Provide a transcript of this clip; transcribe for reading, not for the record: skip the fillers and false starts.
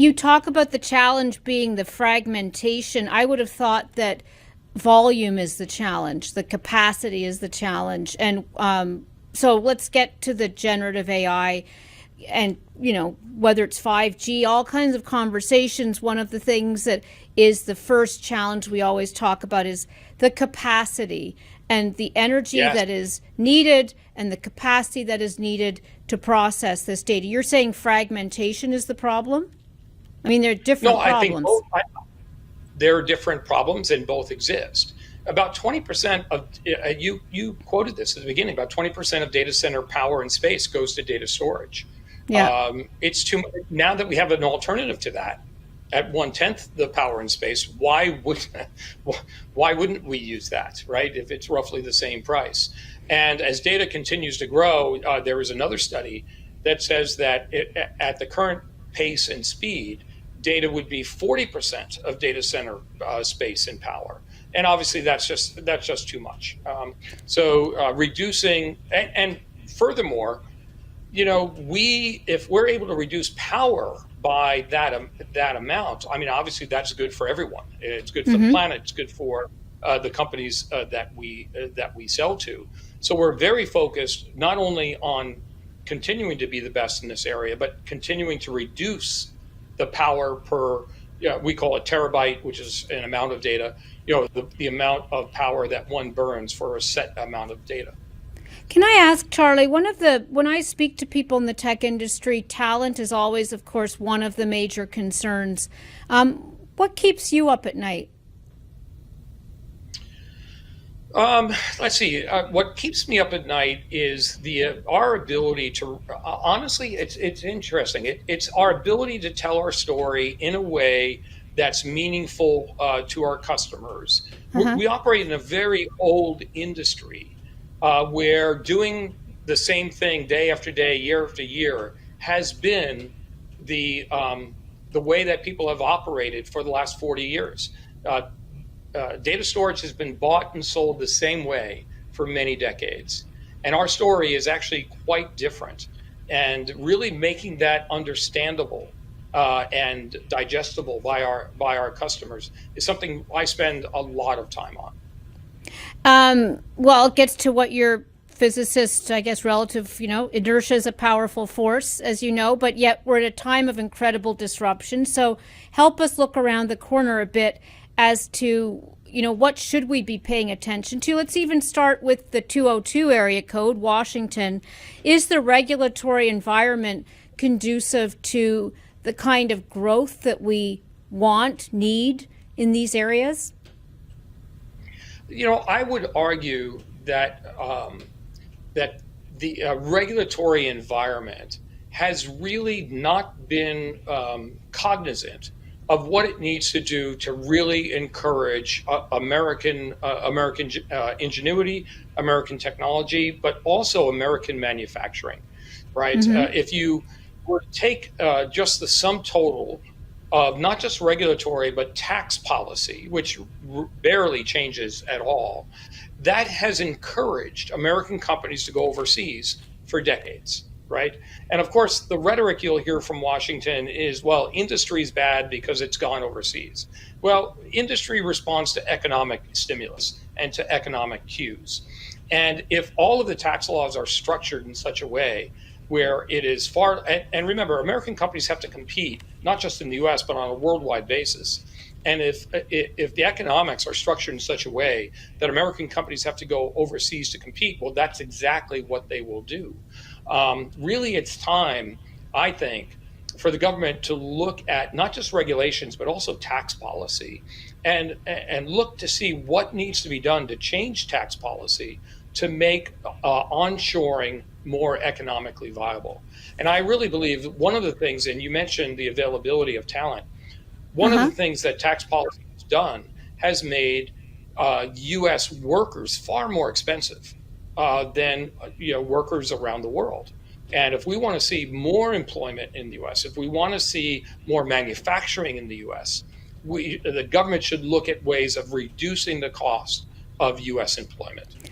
You talk about the challenge being the fragmentation. I would have thought that volume is the challenge, the capacity is the challenge. And so let's get to the generative AI and, whether it's 5G, all kinds of conversations. One of the things that is the first challenge we always talk about is the capacity and the energy Yes. that is needed and the capacity that is needed to process this data. You're saying fragmentation is the problem? I mean, there are No, different I think problems. both. There are different problems and both exist. About 20% of you quoted this at the beginning. About 20% of data center power and space goes to data storage. Yeah. It's too much. Now that we have an alternative to that, at 1/10 the power and space, why wouldn't we use that, right? If it's roughly the same price, and as data continues to grow, there is another study that says that at the current pace and speed, data would be 40% of data center space and power. And obviously that's just too much. So reducing, and furthermore, if we're able to reduce power by that amount, I mean, obviously that's good for everyone. It's good for the planet. It's good for the companies that we sell to. So we're very focused not only on continuing to be the best in this area, but continuing to reduce the power per, we call it terabyte, which is an amount of data, the amount of power that one burns for a set amount of data. Can I ask, Charlie, when I speak to people in the tech industry, talent is always, of course, one of the major concerns. What keeps you up at night? Let's see. What keeps me up at night is our ability to. Honestly, it's interesting. It's our ability to tell our story in a way that's meaningful to our customers. We operate in a very old industry where doing the same thing day after day, year after year, has been the way that people have operated for the last 40 years. Data storage has been bought and sold the same way for many decades. And our story is actually quite different. And really making that understandable and digestible by our customers is something I spend a lot of time on. Well, it gets to what your physicist, I guess, relative, inertia is a powerful force, as you know, but yet we're at a time of incredible disruption. So help us look around the corner a bit as to, what should we be paying attention to? Let's even start with the 202 area code, Washington. Is the regulatory environment conducive to the kind of growth that we need in these areas? I would argue that that the regulatory environment has really not been cognizant of what it needs to do to really encourage American ingenuity, American technology, but also American manufacturing, right? If you were to take just the sum total of not just regulatory, but tax policy, which barely changes at all, that has encouraged American companies to go overseas for decades, right? And of course, the rhetoric you'll hear from Washington is, well, industry's bad because it's gone overseas. Well, industry responds to economic stimulus and to economic cues. And if all of the tax laws are structured in such a way where it is and remember, American companies have to compete, not just in the US, but on a worldwide basis. And if the economics are structured in such a way that American companies have to go overseas to compete, well, that's exactly what they will do. Really, it's time, I think, for the government to look at not just regulations, but also tax policy and look to see what needs to be done to change tax policy to make onshoring more economically viable. And I really believe one of the things, and you mentioned the availability of talent, one of the things that tax policy has done has made U.S. workers far more expensive than workers around the world. And if we want to see more employment in the U.S., if we want to see more manufacturing in the U.S., the government should look at ways of reducing the cost of U.S. employment.